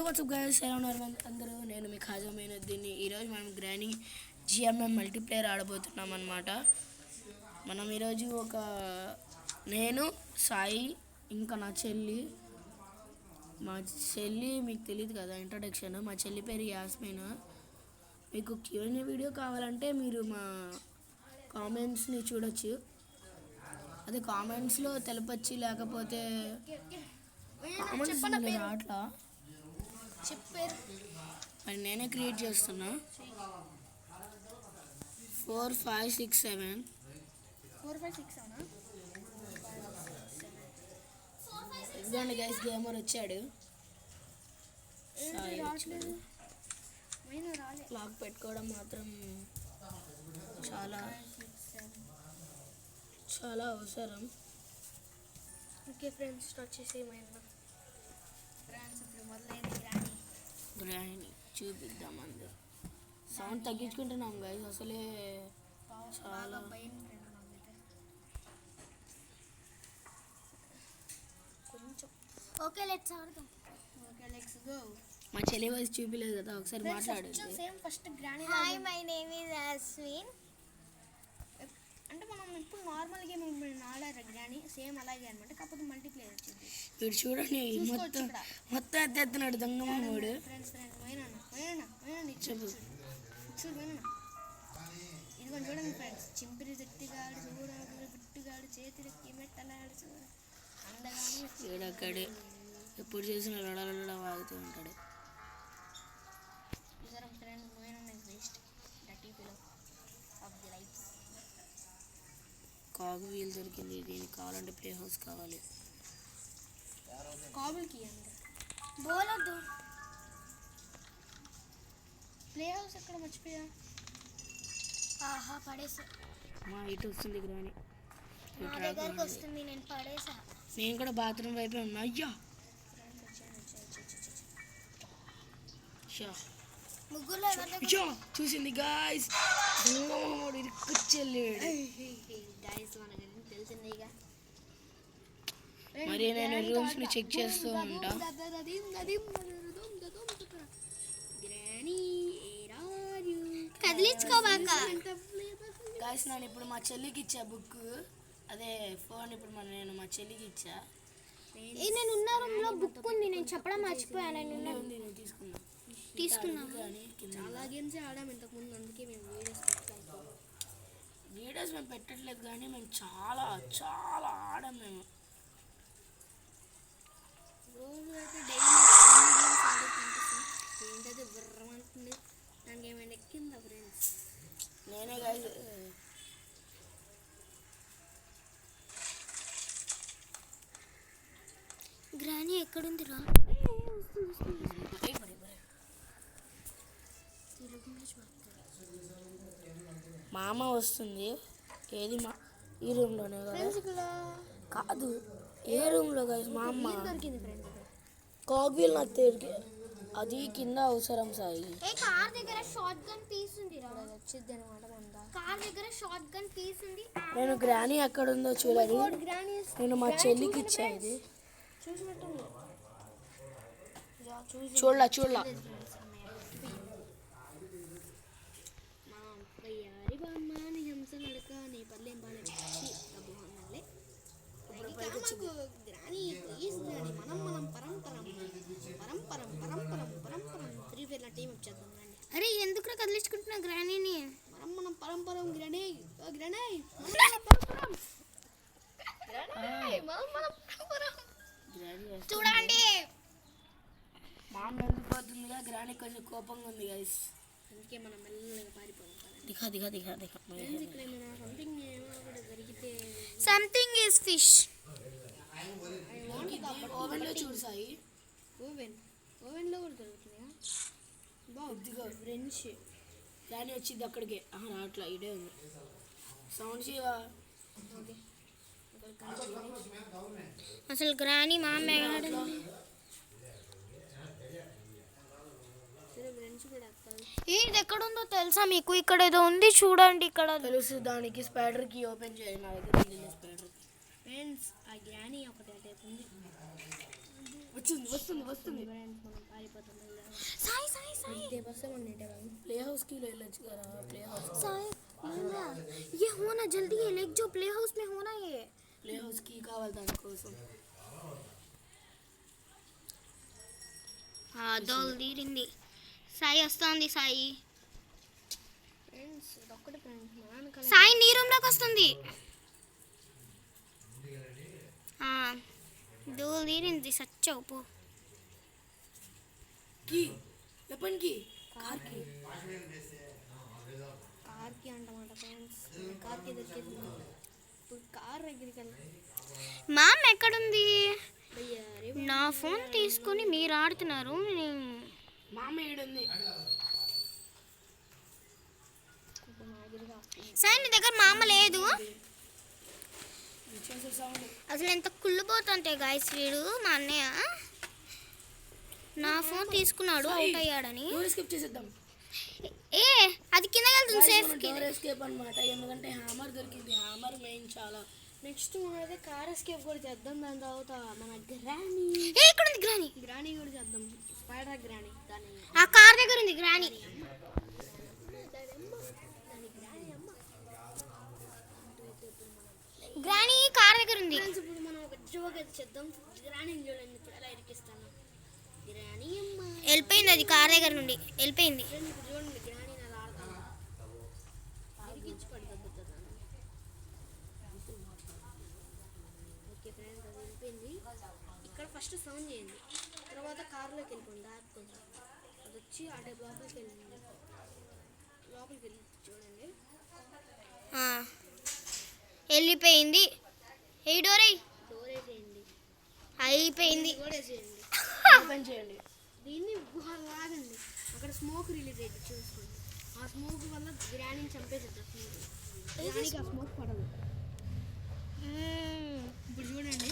WhatsApp guys, ఎలా ఉన్నారు అందరూ? నేను మీ ఖాజా మైనుద్దీన్ని. ఈరోజు మనం గ్రానీ జిఎంఎం మల్టీప్లేయర్ ఆడబోతున్నాం అన్నమాట. మనం ఈరోజు నేను సాయి ఇంకా నా చెల్లి మీకు తెలియదు కదా ఇంట్రడక్షన్. మా చెల్లి పేరు యాస్మిన్. మీకు Q&A వీడియో కావాలంటే మీరు మా కామెంట్స్ని చూడొచ్చు. అదే కామెంట్స్లో తెలపచ్చు, లేకపోతే కామెంట్స్ అట్లా చెప్పారు. మరి నేనే క్రియేట్ చేస్తున్నా. 4 5 6 7 ఇదిగోండి గైస్, గేమర్ వచ్చాడు. క్లాక్ పెట్టుకోవడం మాత్రం చాలా చాలా అవసరం. ఓకే ఫ్రెండ్స్, స్టార్ట్ చేసేయమైనా. ఫ్రెండ్స్ ఇప్పుడు మొదలైంది గ్రానీ చూపిద్దాం. అందరు సౌండ్ తగ్గించుకుంటున్నాం గైస్, అసలే చాలా భయం కొంచెం. ఓకే లెట్స్ ఆడదాం. Okay let's go. మా చెల్లి వాయిస్ చూపిలేదు కదా, ఒకసారి మాట్లాడు. Same first granny. Hi, my name is Yasmin. అంటే మనం ఇప్పుడు నార్మల్ గేమ్ ఆడారు గ్రానీ, సేమ్ అలాగే అనమాట, కాకపోతే మల్టీప్లేయర్ వచ్చింది. వీడు చూడండి, మొత్తం ఎత్తేస్తున్నాడు దొంగమాడు. ఫ్రెండ్స్ చెప్పు. ఇదిగోండి చూడండి ఫ్రెండ్స్, చింపిరి జట్టిగాడు చూడాడు, గుట్టుగాడు చేతులకి మెట్టలాడు చూడ అందగానే. వీడక్కడే ఎప్పుడు చేసిన లడలడ వాగుతూ ఉంటాడు. కాగు వీల్ దొరికింది. దీనికి కావాలంటే ప్లే హౌస్ కావాలి. కాబుల్కి బోలొద్దు. ప్లే హౌస్ ఎక్కడ మర్చిపోయా. ఆహా, పడేసా. మా ఇటు వస్తుంది గ్రానీ, నా దగ్గరికి వస్తుంది, నేను పడేసా. నేను కూడా బాత్రూమ్ వైపే ఉన్నా. అయ్యా ముగ్గురులో చూసింది గాయస్, ఇరుక్కుచెల్లాడు. తెలిసిందిగా. మరి నేను రూమ్స్ ని చెక్ చేస్తూ ఉంటా. కదిలించుకోబాక గాయస్, నేను ఇప్పుడు మా చెల్లికి ఇచ్చా బుక్, అదే ఫోన్. ఇప్పుడు నేను మా చెల్లికి ఇచ్చా. నేను ఉన్న రూమ్ లో బుక్ ఉంది, నేను చెప్పడం మర్చిపోయాను. తీసుకున్నాను. చాలా గేమ్స్ ఆడాము ఇంతకుముందు, అందుకే మేము వీడియోస్ మేము పెట్టట్లేదు, కానీ మేము చాలా చాలా ఆడాం. మేము రోజు అయితే డైలీ ఏంటది బుర్రమంటుంది. దానికి ఏమైనా ఎక్కిందా ఫ్రెండ్స్? నేనే కాదు, గ్రానీ ఎక్కడుందిరా? మా అమ్మ వస్తుంది. ఏది ఈ రూమ్లోనే కదా? కాదు, ఏ రూమ్లో కాదు మా అమ్మ. కాగ్వీల్ నాకు తిరిగి అది కింద అవసరం సాయి. కార్ దగ్గర షార్ట్ గన్ పీస్ ఉంది, వచ్చింది అనమాట. కార్ దగ్గర షార్ట్ గన్ పీస్ ఉంది. నేను గ్రానీ ఎక్కడ ఉందో చూడాలి. నేను మా చెల్లికి ఇచ్చా. ఇది చూడలా అరే ఎందుకు కదిలించుకుంటున్నా గ్రానీని? మనం పరంపరం గ్రానీ చూడండి. మా అమ్మ వెళ్ళిపోతుందిగా, గ్రానీ కొంచెం కోపంగా ఉంది గైస్, అందుకే మనం మెల్లగా పారిపోదాం. Something is fish. ఓవెన్లో చూడు సాయి. ఓవెన్లో కూడా దొరుకుతుందా? బాగుద్దిగా ఫ్రెండ్స్. గ్రానీ వచ్చింది అక్కడికి. అట్లా ఇడే ఉంది. సౌండ్ చేయవా? అసలు గ్రానీ మా అమ్మ ఇది ఎక్కడుందో తెలుసా మీకు? ఇక్కడ ఏదో ఉంది చూడండి. ఇక్కడ తెలుసు, దానికి స్పైడర్ కి ఓపెన్ చేయాలి. నా దగ్గర స్పైడర్ ఫ్రెండ్స్, ఆ గ్రానీ ఒకటి ఉంది. వస్తుంది. ఫ్రెండ్స్, మనం పారిపోతాం. टेबल से बनने टेबल ప్లే హౌస్కి వెళ్ళొచ్చు కదా, ప్లే హౌస్ साय ये होना जल्दी है लेक जो प्ले हाउस में होना ये ప్లే హౌస్కి కావాలి దానికోసం. దోలు తీరింది. సాయి వస్తుంది. సాయి సాయి నీ రూమ్లోకి వస్తుంది. దోలు తీరింది. సచ్చావు పో. కి వెపన్కి కార్కి కార్కి అంటమాట ఫ్రెండ్స్. కార్కి దగ్గరికి ఇప్పుడు కార్ దగ్గరికి వెళ్ళి మా అమ్మ ఎక్కడుంది? నా ఫోన్ తీసుకొని మీరు ఆడుతున్నారు. మా అమ్మ ఏడుంది? సాయి నీ దగ్గర మా అమ్మ లేదు. చేసే సౌండ్ అసలు ఎంత కుళ్ళిపోతుంటే గాయస్ వీడు మా అన్నయ్య నా ఫోన్ తీసుకున్నాడు అవుట్ అయ్యాడని. డోర్ ఎస్కేప్ చేసేద్దాం. ఏ అది కింద వెళ్తుంది సేఫ్ డోర్ ఎస్కేప్ అన్నమాట, ఎందుకంటే హ్యామర్ దొరికింది. హ్యామర్ మెయిన్ చాలా. నెక్స్ట్ మనమైతే కార్ ఎస్కేప్ కూడా చేద్దాం. దాని తర్వాత మన గ్రానీ ఇక్కడ ఉంది. గ్రానీ కూడా చేద్దాం. స్పైడర్ గ్రానీ దాని ఆ కార్ దగ్గర ఉంది. గ్రానీ గ్రానీ కార్ దగ్గర ఉంది. ఇప్పుడు మనం ఒక జోక్ అయితే చేద్దాం. గ్రానీ చూడండి ఎలా ఇరికిస్తాను. గ్రానీ అమ్మ వెళ్ళిపోయింది. అది కార్ దగ్గర నుండి వెళ్ళిపోయింది. చూడండి గ్రానీ అలా ఆడతాను. ఇరికించి పడిపోతుంది. ఓకే ఫ్రెండ్స్ అది వెళ్ళిపోయింది. ఇక్కడ ఫస్ట్ సౌండ్ చేయండి, తర్వాత కార్లోకి వెళ్ళిపోండి. ఆపుకుంటాం. అది వచ్చి ఆ టైప్ లోపలికి వెళ్ళింది. లోపలికి వెళ్ళి చూడండి వెళ్ళిపోయింది. ఏ డోర్ వేసేయండి. అయిపోయింది. ఓపెన్ చేయండి. దీన్ని లాగండి. అక్కడ స్మోక్ రిలీజ్ అయితే చూసుకోండి. ఆ స్మోక్ వల్ల గ్రానీని చంపేసేద్దాం. గ్రానీకి ఆ స్మోక్ పడదు. ఇప్పుడు చూడండి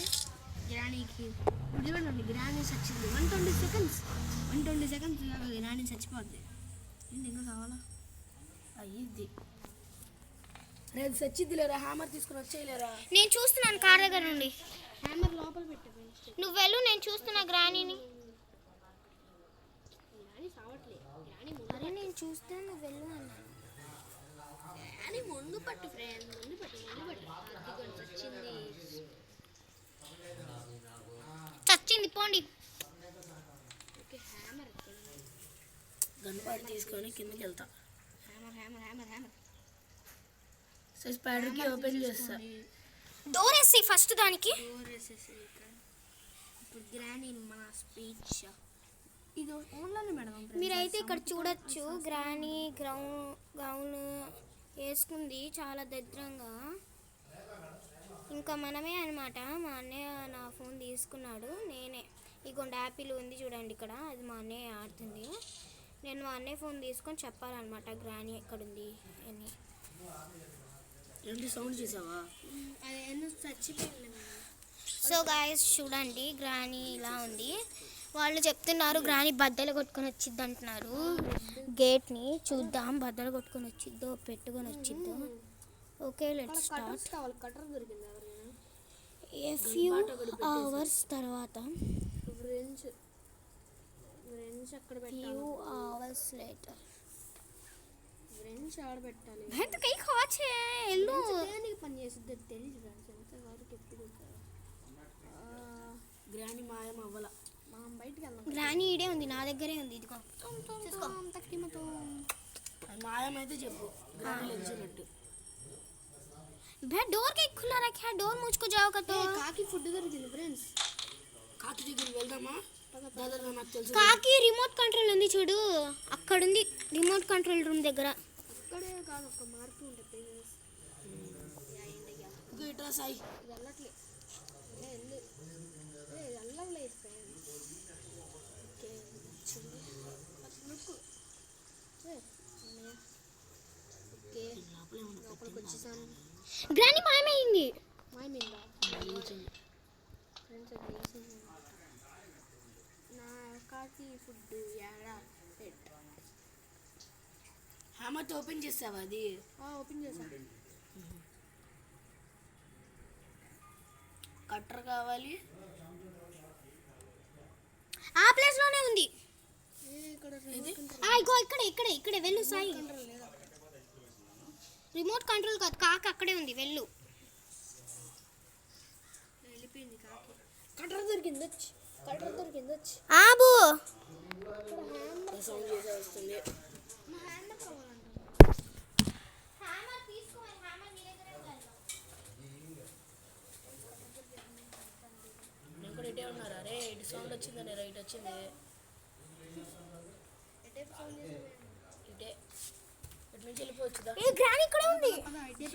గ్రానీకి. ఇప్పుడు చూడండి గ్రానీ చచ్చింది. 120 సెకండ్స్ గ్రానీ చచ్చిపోద్ది. ఏంటి ఇంకా కావాలా? అయ్యిద్ది. రేపు చచ్చిద్ది లేరా? హ్యామర్ తీసుకుని వచ్చేయలేరా? నేను చూస్తున్నాను కార్ దగ్గర నుండి. హ్యామర్ లోపల పెట్టు. నువ్వు వెళ్ళు, నేను చూస్తున్నా గ్రానీని. అరే నేను చూస్తే నువ్వు వెళ్ళు అన్నాను. గ్రానీ ముందు పట్టు ఫ్రెండ్, ముందు పట్టు. చచ్చింది పోండి. ఓకే హ్యామర్ గన్పాడు తీసుకొని కిందకి వెళ్తా. హ్యామర్ సో స్పైడర్కి ఓపెన్ చేస్తా. డోర్ వేసి ఫస్ట్ దానికి. డోర్ వేసేసి ఇప్పుడు గ్రానీ మన స్పీచ్ ఇది ఓన్లోనే మేడం. మీరైతే ఇక్కడ చూడొచ్చు గ్రానీ గౌన్ వేసుకుంది చాలా దరిద్రంగా. ఇంకా మనమే అనమాట. మా అన్నయ్య నా ఫోన్ తీసుకున్నాడు. నేనే ఇగోండి యాపిల్ ఉంది చూడండి ఇక్కడ, అది మా అన్నయ్య ఆడుతుంది. నేను మా అన్నయ్య ఫోన్ తీసుకొని చెప్పాలన్నమాట గ్రానీ ఎక్కడుంది అని. ఏంటి సౌండ్ చేసావా? అది చచ్చిపోయింది. సో గాయస్ చూడండి గ్రానీ ఇలా ఉంది. వాళ్ళు చెప్తున్నారు గ్రానీ బద్దలు కొట్టుకొని వచ్చిద్ది అంటున్నారు. గేట్ని చూద్దాం, బద్దలు కొట్టుకొని వచ్చిద్దో పెట్టుకొని వచ్చిద్దో. Okay let's start. A few hours తర్వాత ఫ్యూ అవర్స్ లేటర్ ఆడబెట్టాలి. పని చేసిద్ది తెలియదు. గ్రానీ మాయం అవ్వాల. మనం బయటికి వెళ్దాం. గ్రానీ ఈడే ఉంది, నా దగ్గరే ఉంది. ఇదిగో మాయం అయితే చెప్పు. గ్రానీ లెచ్చినట్టు डोर के खुला रखा है. डोर मुझको जाओगा तो కాకి ఫుడ్ దొరికింది ఫ్రెండ్స్. కాకి దగ్గరికి వెళ్దామా? దాదాపు నాకు తెలుసు. కాకి రిమోట్ కంట్రోల్ ఉంది చూడు, అక్కడ ఉంది రిమోట్ కంట్రోల్ రూమ్ దగ్గర. అక్కడే కాదు ఒక మార్పు ఉంటుంది. ఇట్రా సాయి. వెళ్ళట్లే లోపలికి వచ్చేసాను. గ్రానీ మాయమైంది. నా కాకి ఫుడ్ యాడా పెట్. హ్యామర్తో ఓపెన్ చేసావా? అది ఓపెన్ చేశాను. కట్టర్ కావాలి. ఆ ప్లేస్ లోనే ఉంది. ఇగో ఇక్కడే వెళ్ళు సాయి. రిమోట్ కంట్రోల్ కాదు, కాకి అక్కడే ఉంది, వెళ్ళు. ఆబు సౌండ్ చేసే వస్తుంది. నేను కూడా ఇటే ఉన్నారా రే, ఇటు సౌండ్ వచ్చిందని రైట్ వచ్చింది. ఇటే ఇటు నుంచి వెళ్ళిపోవచ్చుదా? ఏ గ్రాని ఇక్కడే ఉంది.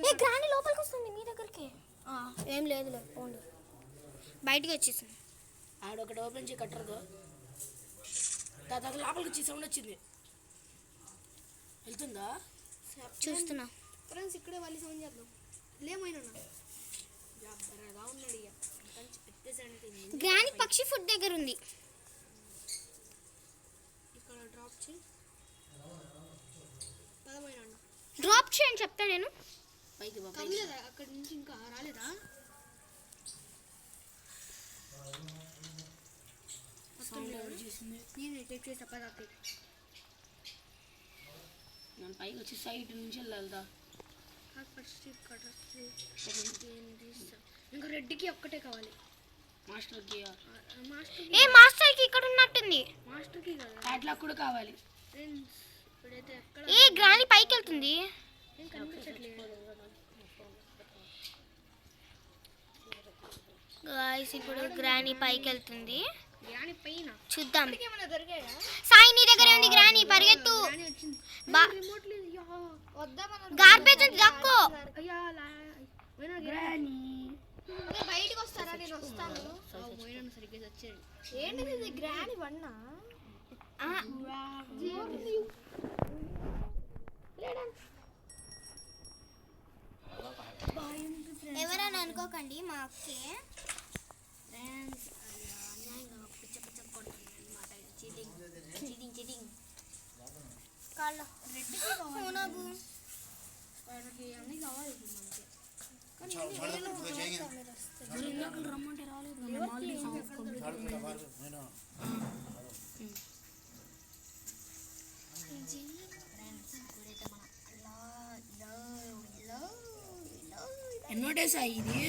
ఏ గ్రాని లోపలికి వస్తుంది మీ దగ్గరికి. ఏం లేదులే, పోండి. బయటికి వచ్చేసింది. ఆడొకటి ఓపెన్ చేయి కట్టరుదో. దాదాపు లోపలికి వచ్చి సౌండ్ వచ్చింది. వెళ్తుందా? చూస్తున్నా. ఫ్రెండ్స్ ఇక్కడే వాళ్ళు సౌండ్ చేద్దాం. లేమైనా ఉన్నాడు ఇక పెట్టేసానికి. గ్రాని పక్షి ఫుడ్ దగ్గర ఉంది. ఇక్కడ డ్రాప్ చేయి. పదమైన డ్రాప్ చేయని చెప్తా నేను. పైకి బా, పైకి. కమ్మలేదా అక్కడి నుంచి ఇంకా రాలేదా? సౌండ్ ఎవరు చేసింది? నేను టేక్ చేసి పదాకి నేను పైకి వచ్చి సైడ్ నుంచి వెళ్దా. ఫస్ట్ ఇక్కడ ఇంకా రెడ్డికి ఒక్కటే కావాలి. మాస్టర్కి ఏ మాస్టర్కి ఇక్కడ ఉన్నట్టుంది. మాస్టర్కి కదా క్యాట్లాగ్ కూడా కావాలి. ఫ్రెండ్స్ ఇప్పుడైతే ఎక్కడ ఏ గ్రాని పైకి వెళ్తుంది. ఏం కనిపించట్లేదు. గాయ్స్ ఇప్పుడు గ్రాని పైకి వెళ్తుంది. గ్రాని పైన చూద్దాం. ఏమైనా దొరికాయా? సాయి నీ దగ్గరే ఉంది గ్రాని, పరిగెత్తు. గ్రాని వచ్చింది. బా- రిమోట్ లేదు. వద్దామన్నా గార్బేజ్ ఉంది, దక్కు. అయ్యా గ్రాని బయటకు వస్తారా? నేను వస్తాను. పోయినా సరిగ్గా వచ్చేది. ఏంటిది ఇది? గ్రాని వన్నా ఎవరని అనుకోకండి, మా అక్కే. ఫ్రెండ్స్ అన్యాయంగా పిచ్చ పిచ్చ కొడుతుంది అనమాట. Cheating cheating cheating. కాళ్ళ రెడ్డికి కావాలి, అవునాబు. స్పైడర్కి అన్నీ కావాలి మనకి. మరి ఇందాక రమ్మంటే రాలేదు. మేము ఆల్రెడీ సాంగ్ కంప్లీట్ ఎన్నో డేస్ ఇది.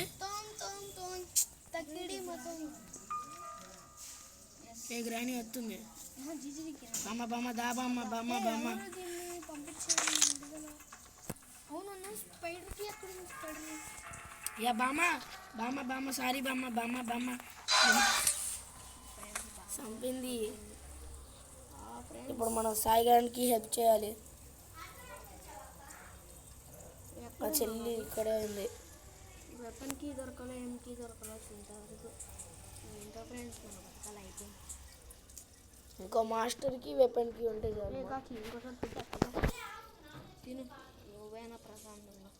ఏ గ్రాని వస్తుంది. బామ్మ బామ్మ దా బామ్మ బామ్మ బామ్మ. అవునన్నా స్పైడర్కి ఎక్కడ ఉంది? స్పైడర్ యా బామ్మ బామ్మ బామ్మ సారీ బామ్మ బామ్మ బామ్మ చంపింది. ఇప్పుడు మనం సాయి గారికి హెల్ప్ చేయాలి. మా చెల్లి ఇక్కడే ఉంది. వెపన్కి దొరకలే, ఎంకి దొరకలే. ఇంతవరకు ఇంత ఫ్రెండ్స్ మన బతకాలి అయితే. ఇంకో మాస్టర్కి వెపన్కి ఉంటే చాలు. కాకి ఇంకోసారి తిను, నువ్వేనా ప్రశాంతంగా.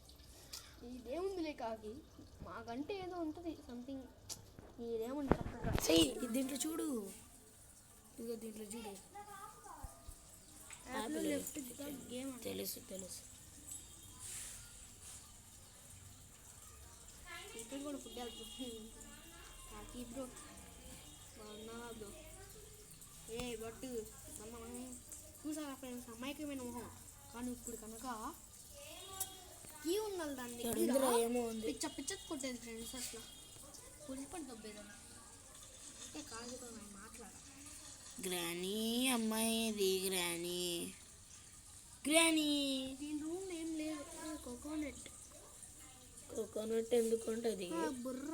ఇదేముందిలే కాకి, మాకంటే ఏదో ఉంటుంది సంథింగ్. ఇదేముంది చక్కగా. చెయ్యి దీంట్లో చూడు, ఇదిగో దీంట్లో చూడు. లెఫ్ట్ గేమ్ తెలుసు తెలుసు. ఇక్కడ కూడా ఫుడ్ వెళ్తుంది. కాకి బ్రో బాగున్నావా బ్రో? ఏ బట్టు చూసారా ఫ్రెండ్స్, అమాయకమైన మొహం. కానీ ఇప్పుడు కనుక కీ ఉండాలి దాన్ని. ఇందులో ఏమో ఉంది. పిచ్చ పిచ్చ కొట్టేది ఫ్రెండ్స్. అట్లా పులిపడి దొబ్బేదాన్ని. కాదు కూడా మాట్లాడ. గ్రానీ అమ్మాయిది గ్రానీ గ్రానీ. దీని రూమ్ ఏం లేదు. కోకోనట్ కోకోనట్ ఎందుకు ఉంటుంది? బుర్ర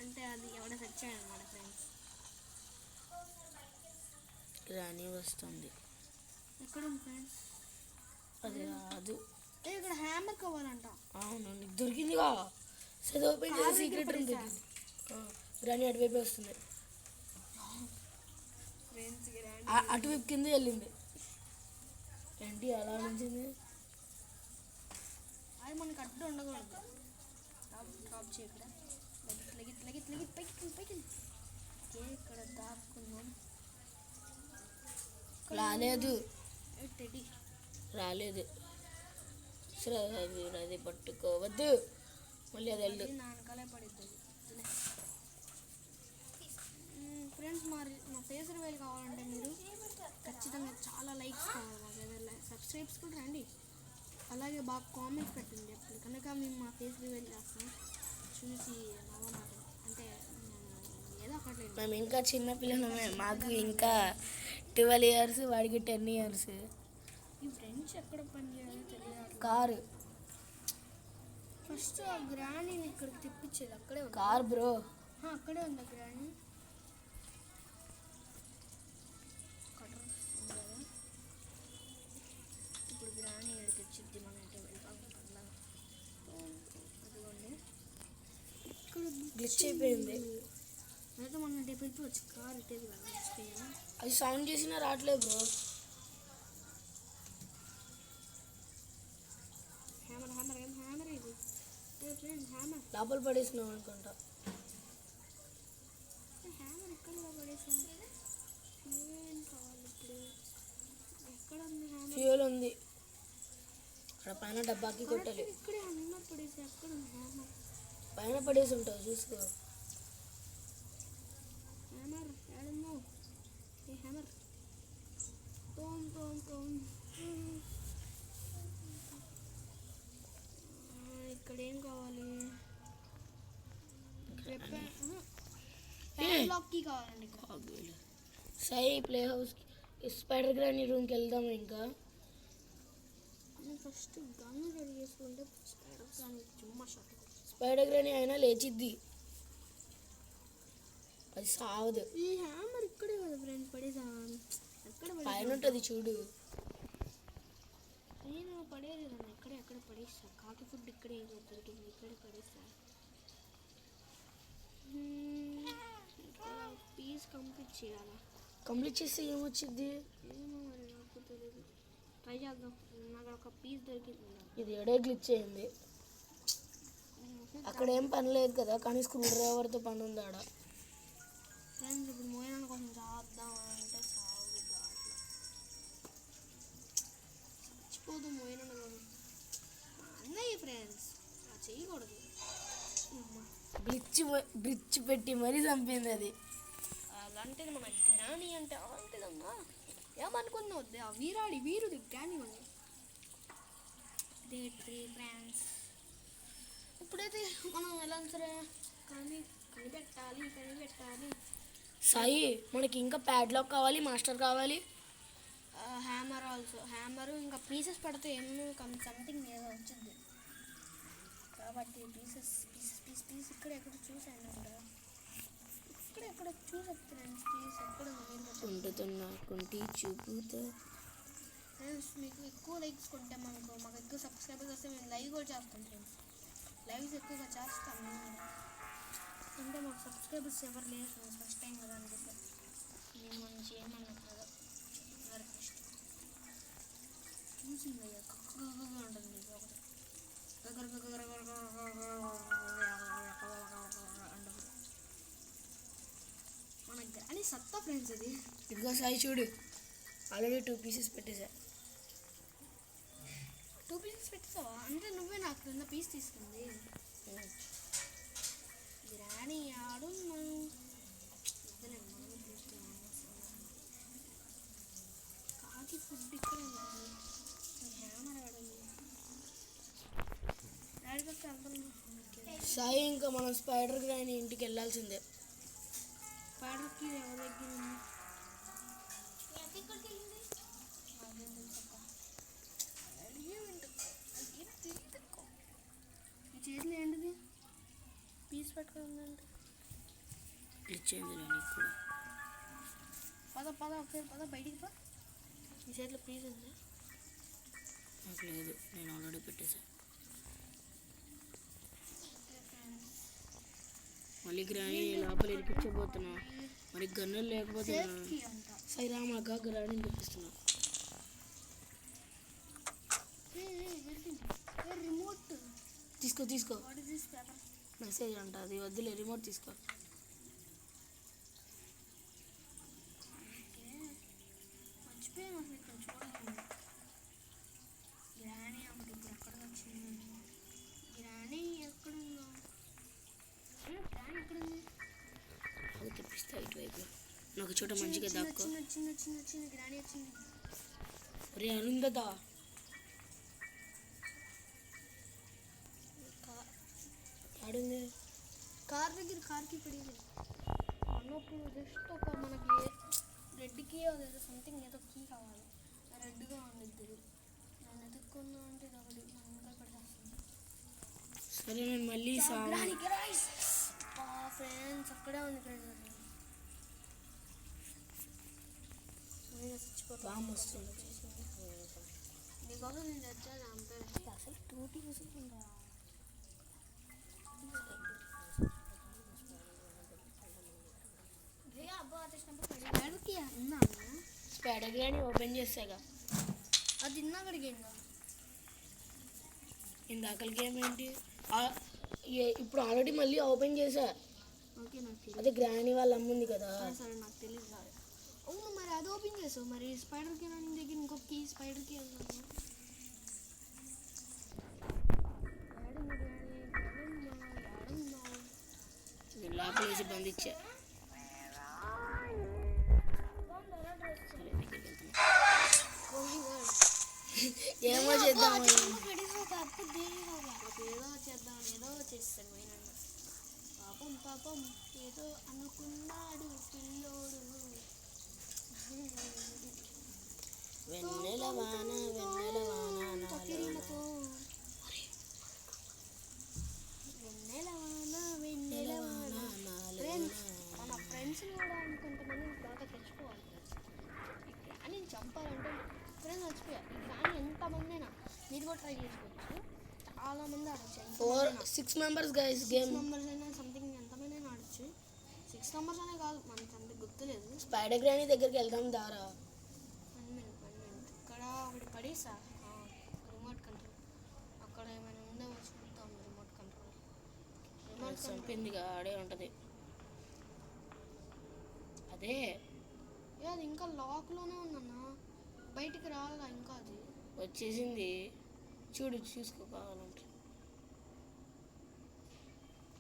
అంటే అది ఎవడ సచ్చాడు అనమాట ఫ్రెండ్స్. గ్రానీ వస్తుంది. ఎక్కడ ఉంది ఫ్రెండ్స్? అది రాదు. ఇక్కడ హ్యామర్ కావాలంట. అవును నీకు దొరికిందిగా. సరే ఓపెన్ చేసి సీక్రెట్ రూమ్ దొరికింది. గ్రానీ అటువైపు వస్తుంది. ఫ్రెండ్స్ అటువైపు కింద వెళ్ళింది. ఏంటి అలా ఉంచింది? అది మనకి అడ్డు ఉండకూడదు. టాప్ చేయక్కడ లగిట్ లగిట్ లగిట్ పైకి పైకి. ఇక్కడ దాక్కున్నాం. రాలేదు టెడ్డి రాలేదు. సరే అది పట్టుకోవద్దు. మళ్ళీ అది వెళ్ళు. నానకాలే పడిద్ది. ఫ్రెండ్స్ మా ఫేస్ రివీల్ కావాలంటే మీరు ఖచ్చితంగా చాలా లైక్స్ కావాలి. సబ్స్క్రైబ్స్ కూడా రండి, అలాగే బాగా కామెంట్స్ పెట్టండి. ఎప్పుడు కనుక మేము మా ఫేస్ రివీల్ చేస్తాం, చూసి నవ్వమాట అంటే ఏదో ఒకటి. మేము ఇంకా చిన్న పిల్లలమే, మాకు ఇంకా 12 ఇయర్స్, వాడికి 10 ఇయర్స్. ఈ ఫ్రెండ్స్ ఎక్కడ పని చేయాలో తెలియదు. కారు ఫస్ట్ ఆ గ్రానీని ఇక్కడికి తెప్పించేది అక్కడే ఉంది. Car bro. అక్కడే ఉంది గ్రానీ. కటర్ ఉంది కదా, ఇప్పుడు గ్రానీ ఎక్కడికి వచ్చింది, మనం అంటే వెళ్తాం. అదిగోండి ఇక్కడ గ్లిచ్ అయిపోయింది. అయితే మనం అంటే వెళ్ళిపోవచ్చు. కార్ ఇటేది కదా మర్చిపోయాను. అది సౌండ్ చేసినా రావట్లేదు బ్రో. హ్యామర్ హ్యామర్ ఏం హ్యామర్ ఇది ఫ్రెండ్, హ్యామర్ లోపల పడేసినాం అనుకుంటా. హ్యామర్ ఎక్కడ పడేసాం? ఏం కావాలి ఇప్పుడు? ఎక్కడ ఉంది హ్యామర్? ఫ్యూయల్ ఉంది అక్కడ పైన, డబ్బాకి కొట్టాలి. ఇక్కడే అన్న పడేసి ఎక్కడ ఉంది హ్యామర్? పైన పడేసి ఉంటావు చూసుకో. హ్యామర్ ఏడన్నావు? ఏ హ్యామర్? తోమ్ తోమ్ తోమ్. ఇక్కడ ఏం కావాలి? లాక్కి కావాలండి ఇక్కడ. Sai play house spider granny రూమ్కి వెళ్దాము. ఇంకా ఫస్ట్ గన్ రెడీ చేసుకుంటే స్పైడర్ కానీ చుమ్మా షాట్. స్పైడర్ గ్రానీ అయినా లేచిద్ది, అది సావదు. ఈ హ్యామర్ ఇక్కడే కదా ఫ్రెండ్ పడేసా. ఎక్కడ పైన ఉంటుంది చూడు. నేను పడేది నన్ను ఎక్కడ పడేస్తా. కాకి ఫుడ్ ఇక్కడే దొరికింది, ఇక్కడే పడేస్తా. పీస్ కంప్లీట్ చేయాలా? కంప్లీట్ చేస్తే ఏమొచ్చింది ఏమో మరి నాకు తెలియదు. ట్రై చేద్దాం. నాకు ఒక పీస్ దొరికింది. ఇది ఎడే గ్లిచ్ అయింది. అక్కడ ఏం పని లేదు కదా, కానీ స్క్రూ డ్రైవర్తో పని ఉంది ఆడ. ఫ్రెండ్స్ ఇప్పుడు మోయన కోసం చేద్దాం అంటే సాగు చచ్చిపోదు మోయన కోసం. అన్నయ్య ఫ్రెండ్స్ అలా చేయకూడదు. బ్రిడ్జ్ పెట్టి మరీ చంపింది అది. అలాంటిది మన గ్రాని అంటే అలాంటిదమ్మా. ఏమనుకున్నా వద్దే, ఆ వీరుడు గ్రాని ఉంది. ఫ్రెండ్స్ ఇప్పుడైతే మనం ఎలా సరే కానీ కనిపెట్టాలి. సాయి మనకి ఇంకా ప్యాడ్లాక్ కావాలి, మాస్టర్ కావాలి, హ్యామర్ ఆల్సో. హ్యామర్ ఇంకా పీసెస్ పడితే ఏమో సంథింగ్ ఏదో వచ్చింది కాబట్టి పీసెస్ ఇక్కడ ఎక్కడ చూసాను కదా, ఇక్కడ చూసాను ఫ్రెండ్స్. పీస్ ఎక్కడ ఉంటుతున్నా కుంటి చూపుతో. ఫ్రెండ్స్ మీకు ఎక్కువ లైక్స్ కొట్టే మాకు ఎక్కువ సబ్స్క్రైబర్స్ వస్తే మేము లైవ్ కూడా చేస్తాం ఫ్రెండ్స్. లైవ్స్ ఎక్కువగా చేస్తాము అంటే మాకు సబ్స్క్రైబర్స్ ఎవరు లేరు ఫ్రెండ్స్. ఫస్ట్ టైం కదా అని చెప్పి మేము మనం చేయమన్నాం కదా. వెరీ ఫస్ట్ చూసింది ఉంటుంది ఒకటి మన గ్రాని సత్తా ఫ్రెండ్స్. అది ఇదిగో సాయి చూడు, ఆల్రెడీ 2 పీసెస్ పెట్టేసా. 2 పీసెస్ పెట్టేసావా? అంటే నువ్వే నాకు క్రింద పీస్ తీసుకుంది. గ్రాని ఆడు కాకి ఫుడ్ ఇక్కడ హ్యామర్ ఆడండి. డాడీకి వెళ్తాను. సాయి ఇంకా మనం స్పైడర్ గ్రానీ ఇంటికి వెళ్ళాల్సిందే. స్పైడర్కి ఎవరి దగ్గర ఉంది? ఈ చేతిలో ఏంటిది? పీస్ పెట్టుకుందంటే గ్లిచ్ అయింది నీకు కూడా. ఒకసారి పద బయటికి పా. ఈ చేతిలో పీస్ ఉంది. నాకు లేదు, నేను ఆల్రెడీ పెట్టేసా. మళ్ళీ గ్రానీ లోపల ఇరికించబోతున్నా. మరి గన్నులు లేకపోతే సాయి రామాక గ్రానీ తెప్పిస్తున్నా. రిమోట్ తీసుకో. What is this paper? Message అంట, అది వద్దులే, రిమోట్ తీసుకో. మర్చిపోయాను అసలు ఇక్కడ చూడాలి. గ్రానీ అప్పుడు ఇప్పుడు ఎక్కడ వచ్చింది? గ్రానీ ఎక్కడుందో? గ్రానీ ఎక్కడుంది? అది తెప్పిస్తా ఇటువైపు. నాకు చోట మంచిగా దాక్కో. వచ్చింది గ్రానీ వచ్చింది. రే అనుందదా, ఆడుంది కార్ దగ్గర కార్కి పడింది అన్నప్పుడు జస్ట్ ఒక మనకి రెడ్కి అదేదో సంథింగ్ ఏదో కీ కావాలి రెడ్గా ఉండిద్దరు నేను ఎదుర్కొన్నా అంటే ఇది ఒకటి మనం ఇంకా పడిచేస్తుంది సరే నేను మళ్ళీ ఫ్రెండ్స్ అక్కడే ఉంది ఫ్రెండ్స్ బాంబు వస్తుంది నీకోసం నేను తెచ్చాను అంతే అసలు టూటీ వస్తుందా ఎక్కడికి అన్నా స్పైడర్ గ్రాని ఓపెన్ చేసాగా అది ఇన్నక్కడికి ఇందాకల గేమ్ ఏంటి ఇప్పుడు ఆల్రెడీ మళ్ళీ ఓపెన్ చేసా. ఓకే నాకు తెలియదు అదే గ్రాని వాళ్ళ అమ్మ ఉంది కదా. సరే నాకు తెలియదు కాదు అవును మరి అది ఓపెన్ చేసావు మరి స్పైడర్కి దగ్గర ఇంకొక కీ స్పైడర్కి లోపల వేసి బంధించా. ఏమో చేద్దాం ఏదో చేద్దాం ఏదో చేస్తాడు పోయినన్న పాపం పాపం ఏదో అనుకున్నాడు పిల్లోడు వెన్నెల వాన వెన్నెల వాన కపిరీలతో వెన్నెల వాన వెన్నెల వాన ఫ్రెండ్స్ మన ఫ్రెండ్స్ని కూడా కొంతమందిని బాగా తెచ్చుకోవాలి ఈ గ్రానీని చంపాలంటే ఫ్రెండ్స్ మర్చిపోయా ఈ గ్రానీ ఎంతమంది అయినా మీరు కూడా ట్రై చేసుకోవచ్చు చాలా మంది ఆడచ్చు 6 members guys game. 6 members అయినా సంథింగ్ ఎంతమంది అయినా ఆడచ్చు 6 members అనే కాదు మనకి అంత గుర్తులేదు స్పైడర్ గ్రానీ దగ్గరికి వెళ్దాం దారా. 1 minute ఇక్కడ ఒకటి పడేసా రిమోట్ కంట్రోల్ అక్కడ ఏమైనా ఉందో చూద్దాం రిమోట్ కంట్రోల్ చంపిందిగా ఆడే ఉంటుంది అదే. అది ఇంకా లాక్లోనే ఉందన్నా బయటికి రావాలా ఇంకా అది వచ్చేసింది చూడు చూసుకో కావాలంటే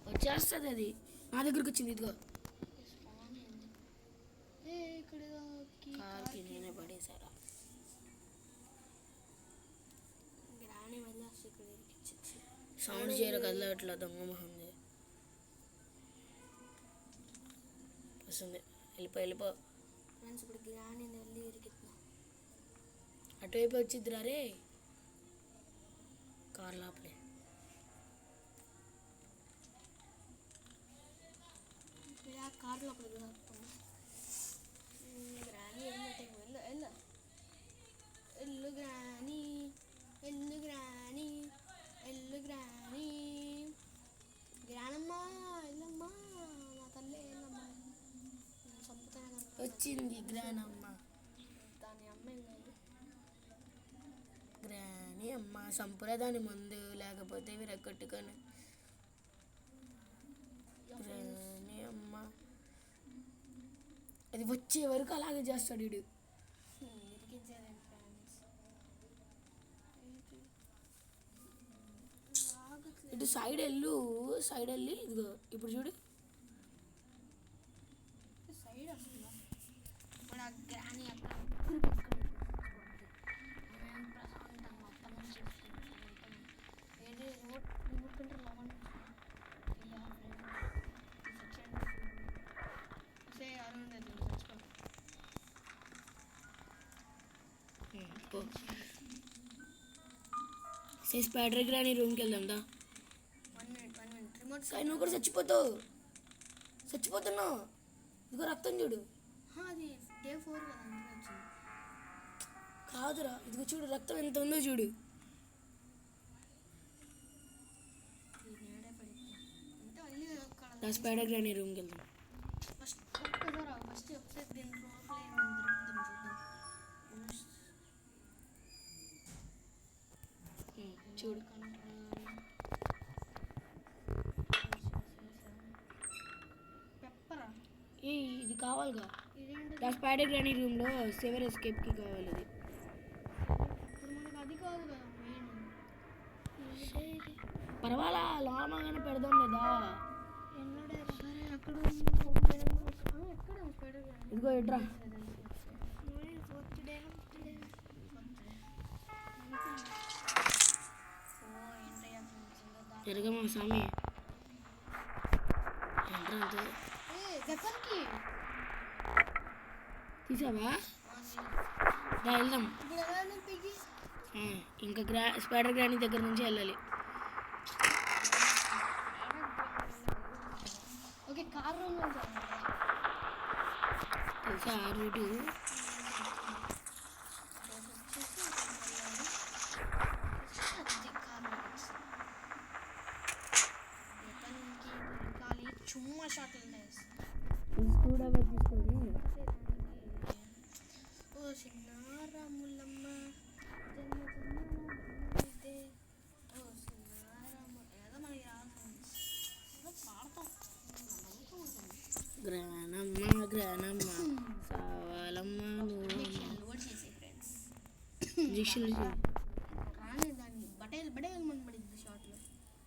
వచ్చేస్తుంది. అది నా దగ్గరికి వచ్చింది ఇదిగో ఇక్కడ కార్కి నేనే పడేసారా. గ్రానీ వదిలేస్తే ఇక్కడ ఇరికిచ్చి సౌండ్ చేయరు కదలా అట్లా దొంగ మొహంది వస్తుంది. వెళ్ళిపో ఫ్రెండ్స్ ఇప్పుడు గ్రానీ వెళ్ళి ఇరికిద్దాం అటువైపు వచ్చిద్దిరా రే కార్ లోపలే. కార్ లోపల గ్రానీ ఎల్లు గ్రానీ ఎల్లు గ్రానీ ఎల్లు గ్రానీ గ్రానమ్మా ఎల్లమ్మా నా తల్లి ఎల్లమ్మా చంపుతాను వచ్చింది గ్రానమ్మ. దాని అమ్మ వెళ్ళాలి గ్రాని అమ్మ సంప్రదాని ముందు లేకపోతే విరగొట్టుకొని గ్రాని అమ్మ అది వచ్చే వరకు అలాగే చేస్తాడు వీడు. ఇరికించేది ఫ్రెండ్స్ ఇటు సైడ్ వెళ్ళి ఇదిగో ఇప్పుడు చూడు సైడ్ వస్తుందా ఇప్పుడు ఆ గ్రానీ అక్కడ ప్రశాంతంగా మొత్తం ఏది రిమోట్ కంట్రోల్ అవ్వండి స్పైడర్ గ్రాని రూమ్కి వెళ్దాం దా. 1 minute రిమోట్ సరే నువ్వు కూడా చచ్చిపోతున్నావు ఇదిగో రక్తం చూడు. అది డే 4 కదా అందుకే వచ్చింది కాదురా ఇదిగో చూడు రక్తం ఎంత ఉందో చూడు. నేడే పడిద్ది అంటే మళ్ళీ అక్కడ నా స్పైడర్ గ్రాని రూమ్కి వెళ్దాం. ఫస్ట్ ఒకసారి దీని ఫ్లోర్లో ఏమైనా దొరుకుతుందో చూద్దాం చూడు పెప్పరా ఇది కావాలిగా. ఇదేంటి నా స్పైడర్ గ్రాని రూమ్లో సెవెర్ ఎస్కేప్కి కావాలి అది. ఇప్పుడు మనకు అది కాదు కదా మెయిన్ పర్వాలా లామాగానే పెడదాం లేదా. ఎన్నడే సరే అక్కడ ఎక్కడ స్పైడర్ ఇదిగో ఎడ్రా తిరగమా స్వామి అంత వెపన్కి తీసావా దా వెళ్దాం. ఇప్పుడు ఎలా పిగి ఇంకా స్పైడర్ గ్రానీ దగ్గర నుంచి వెళ్ళాలి. ఓకే కార్ రూమ్ తెలుసా ఆ రూటు? చుమ్మా షాట్లు ఉన్నాయి. కూడా తీసుకొని ఓ సిన్నారాములమ్మ ఓ సిన్నారామ ఏదో మనకి పాడతాం. గ్రానమ్మ సావాలమ్మ లోడ్ చేసే ఫ్రెండ్స్ ఇంజక్షన్లు రాని దాన్ని బటేల్ మన పడింది షార్ట్లో.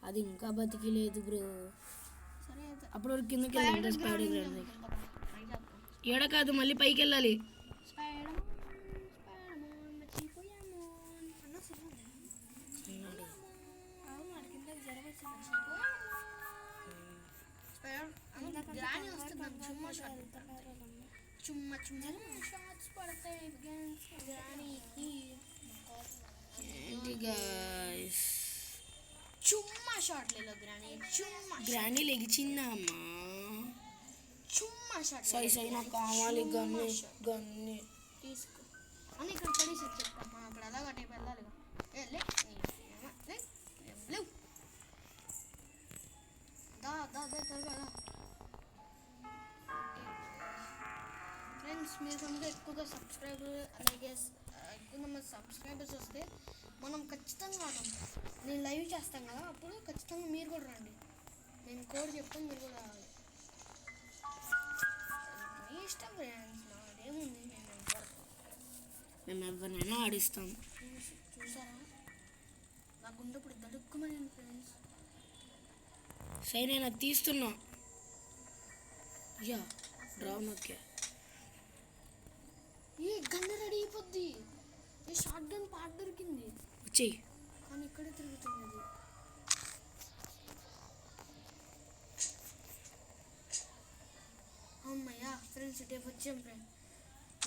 అది ఇంకా బతికిలేదు బ్రో. సరే అప్పటి వరకు కిందకి వెళ్ళాలి. స్పైడర్ గ్రానీ ట్రై చేద్దాం. ఏడ కాదు, మళ్ళీ పైకి వెళ్ళాలి. స్పైడర్ మర్చిపోయాము అన్న సినిమా అవును అది కిందకి జరగచ్చు. గ్రాని వస్తుంది చుమ్మా షాట్ చుమ్మా షాట్స్ పడతాయి గ్రానీకి. ఏంటి గాయ్స్, చుమ్మా షాట్లలో గ్రానీ లెగిచిందా అమ్మా? చుమ్మా షాట్ సై నాకు కావాలి గన్ని తీసుకో అని ఇక్కడ పడేసి చెప్తాం. మనం అప్పుడు అలాగ టైప్ వెళ్ళాలి. లేవు దా త్వరగా ఫ్రెండ్స్. మీరు కనుక ఎక్కువగా సబ్స్క్రైబర్స్ వస్తే మనం ఖచ్చితంగా ఆడతాం. నేను లైవ్ చేస్తాం కదా, అప్పుడు ఖచ్చితంగా మీరు కూడా రండి. నేను కోడ్ చెప్తాను, మీరు కూడా రావాలి. మీ ఇష్టం ఫ్రెండ్స్, నాదేముంది. మేము ఎవరినైనా ఆడిస్తాం. చూసారా నా గుండె ఇప్పుడు దడుక్కుమని ఫ్రెండ్స్. సరే నేను అది తీస్తున్నా. యా డ్రావ్ నొక్కా. ఏ గన్ రెడీ అయిపోద్ది. ఏ షార్ట్ గన్ పార్ట్ దొరికింది. వచ్చేయి. కానీ ఇక్కడే తిరుగుతుంది అది. అమ్మయ్యా ఫ్రెండ్స్ ఇటే వచ్చాం ఫ్రెండ్.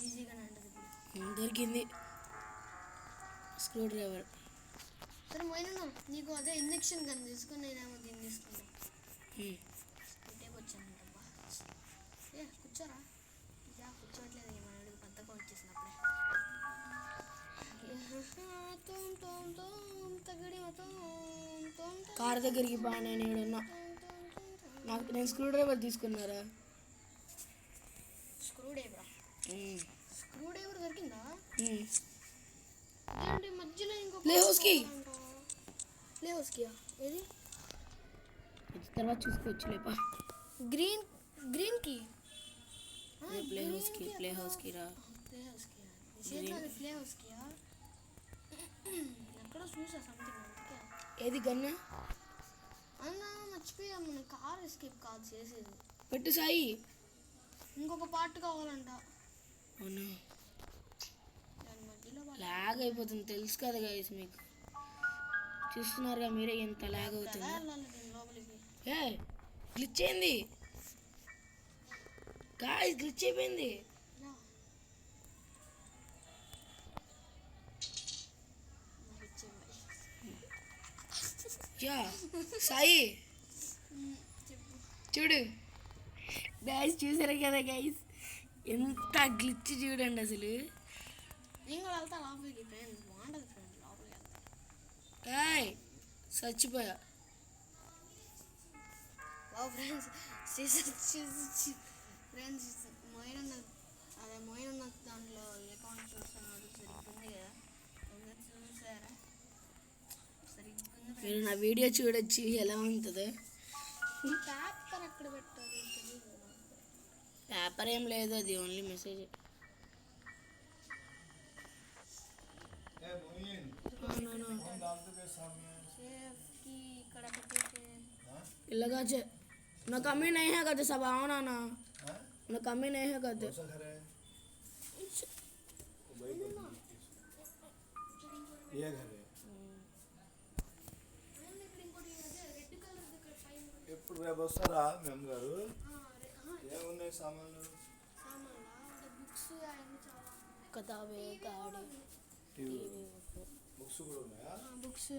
ఈజీగానే ఉంటుంది ఇప్పుడు. దొరికింది స్క్రూ డ్రైవర్. సరే మొయినా నీకు అదే ఇంజక్షన్ గన్ తీసుకుని నేనేమో దీన్ని తీసుకున్నాను. ఇటే వచ్చానంటబ్బా. ఏ కూర్చోరా. యా కూర్చోట్లేదు. మన అడుగు పెద్దగా వచ్చేసినప్పుడే. కార్ దగ్గరికి బా, నేను ఏడున్నా. నేను స్క్రూ డ్రైవర్ తీసుకున్నారా? స్క్రూ డ్రైవర్ దొరికిందా? ఏంటి మధ్యలో ఇంకో ప్లే హౌస్కి ఏది తర్వాత చూసుకోవచ్చు లేపా. గ్రీన్ కి ప్లే హౌస్కి రా. ప్లే హౌస్కి ఎక్కడో చూసా సంథింగ్. అందుకే ఏది గన్నా అన్న మర్చిపోయా. మన కార్ ఎస్కేప్ కాదు చేసేది. పెట్టు సాయి. ఇంకొక పార్ట్ కావాలంట. అవునా? దాని మధ్యలో లాగ్ అయిపోతుంది తెలుసు కదా గైస్, మీకు చూస్తున్నారుగా మీరే ఎంత లాగ్ అవుతుంది. లోపలికి ఏ గ్లిచ్ అయింది గాయ్స్, గ్లిచ్ అయిపోయింది. యా సాయి చూడు గైస్, చూసారు కదా గైస్ ఎంత గ్లిచ్ చూడండి అసలు. నేను కూడా వెళ్తా లోపలికి ఫ్రెండ్స్. బాగుంటుంది ఫ్రెండ్స్ లోపలికి వెళ్తా. గాయ్ చచ్చిపోయా. ఫ్రెండ్స్ ఫ్రెండ్స్ మోయిన దాంట్లో అకౌంట్ చూస్తున్నాడు. సరిగ్గుంది కదా, చూసారా? సరిగ్గుంది. మీరు నా వీడియో చూడొచ్చు ఎలా ఉంటుందో. పేపర్ ఎక్కడ పెట్టాలి తెలియదు. పేపర్ ఏం లేదు, అది ఓన్లీ మెసేజ్. సేఫ్కి ఇక్కడ పెట్టేసి लगा जे ना कमी नहीं है कहते सब आओ ना ना कमी नहीं है कहते. ये घर है. ఎప్పుడు రేపు వస్తారా మేము గారు? ఏమున్నాయి సామాన్లు? బుక్స్ అవన్నీ చాలా కథావే గాడి టీవీ బుక్స్ కూడా ఉన్నాయా? బుక్స్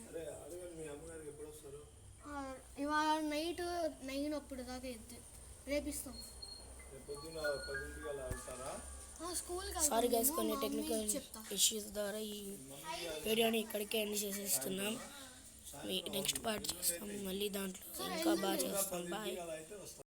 అరే అడగండి మీ అమ్మగారికి ఎప్పుడు వస్తారు? ఇవాళ నైట్ 9 అప్పుడు దాకా ఎద్దు రేపిస్తాం. రేపు పొద్దున్న 10ంటికి అలా వెళ్తారా? స్కూల్కి సారీ గైస్, కొన్ని టెక్నికల్ చెప్తా. ఇష్యూస్ ద్వారా ఈ వీడియోని ఇక్కడికే ఎండ్ చేసేస్తున్నాం. నెక్స్ట్ పార్ట్ చేస్తాం మళ్ళీ, దాంట్లో ఇంకా బాగా చేస్తాం. బాయ్. అలా అయితే వస్తారు.